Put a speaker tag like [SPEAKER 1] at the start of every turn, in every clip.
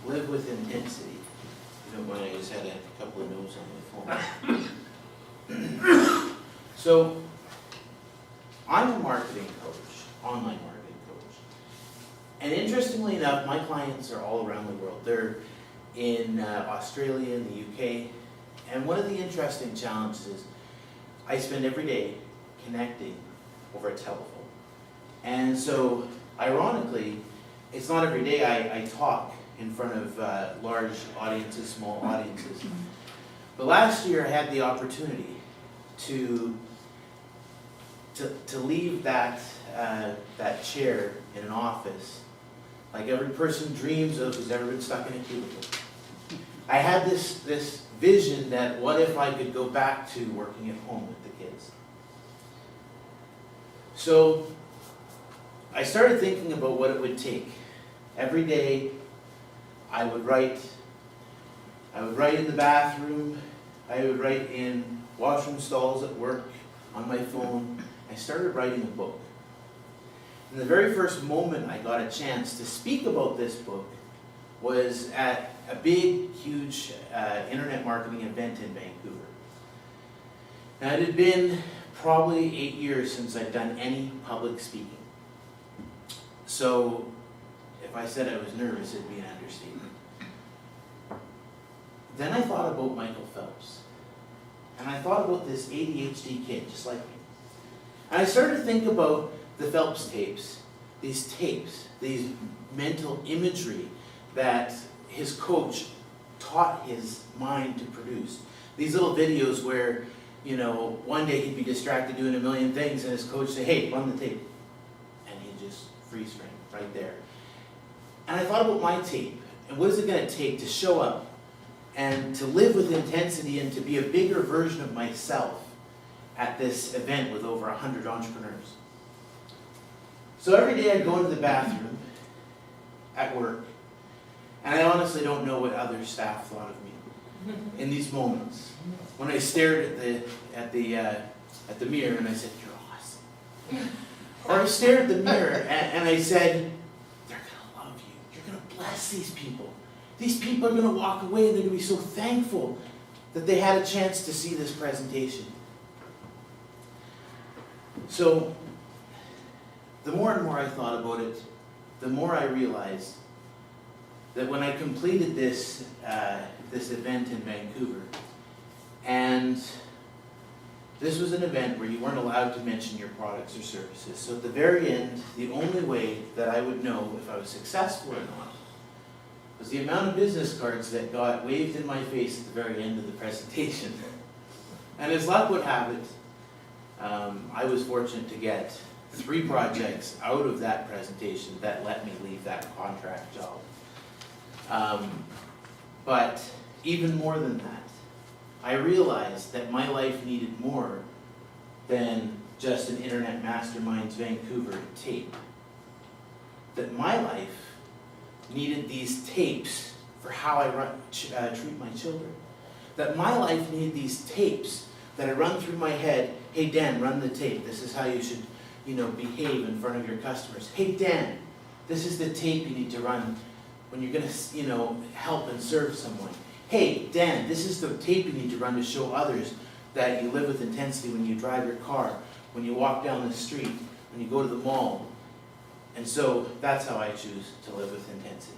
[SPEAKER 1] live with intensity. You don't mind, I just had a couple of notes on my phone. So, I'm a marketing coach, online marketing coach. And interestingly enough, my clients are all around the world. They're in Australia, in the UK. And one of the interesting challenges is I spend every day connecting over a telephone. And so, ironically, it's not every day I talk in front of large audiences, small audiences. But last year I had the opportunity to leave that chair in an office like every person dreams of who's ever been stuck in a cubicle. I had this vision that what if I could go back to working at home with the kids. So I started thinking about what it would take. Every day I would write in the bathroom, I would write in washroom stalls at work, on my phone. I started writing a book. And the very first moment I got a chance to speak about this book was at a big, huge internet marketing event in Vancouver. Now, it had been probably 8 years since I'd done any public speaking. So, if I said I was nervous, it'd be an understatement. Then I thought about Michael Phelps. And I thought about this ADHD kid, just like me. And I started to think about the Phelps tapes, these mental imagery that his coach taught his mind to produce. These little videos where, you know, one day he'd be distracted doing a million things and his coach would say, hey, run the tape. And he'd just freeze frame right there. And I thought about my tape, and what is it going to take to show up and to live with intensity and to be a bigger version of myself at this event with over 100 entrepreneurs. So every day I'd go into the bathroom at work, and I honestly don't know what other staff thought of me in these moments. When I stared at the mirror and I said, "You're awesome." Or I stared at the mirror and I said, "They're gonna love you. You're gonna bless these people. These people are gonna walk away and they're gonna be so thankful that they had a chance to see this presentation." So, the more and more I thought about it, the more I realized that when I completed this event in Vancouver, and this was an event where you weren't allowed to mention your products or services. So at the very end, the only way that I would know if I was successful or not was the amount of business cards that got waved in my face at the very end of the presentation. And as luck would have it, I was fortunate to get 3 projects out of that presentation that let me leave that contract job. But even more than that, I realized that my life needed more than just an Internet Masterminds Vancouver tape. That my life needed these tapes for how I treat my children. That my life needed these tapes that I run through my head. Hey Dan, run the tape. This is how you should, behave in front of your customers. Hey Dan, this is the tape you need to run when you're going to, help and serve someone. Hey Dan, this is the tape you need to run to show others that you live with intensity when you drive your car, when you walk down the street, when you go to the mall. And so that's how I choose to live with intensity.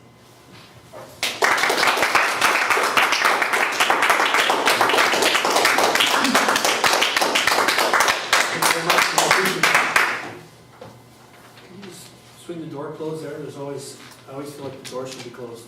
[SPEAKER 2] Can you just swing the door closed there? I always feel like the door should be closed.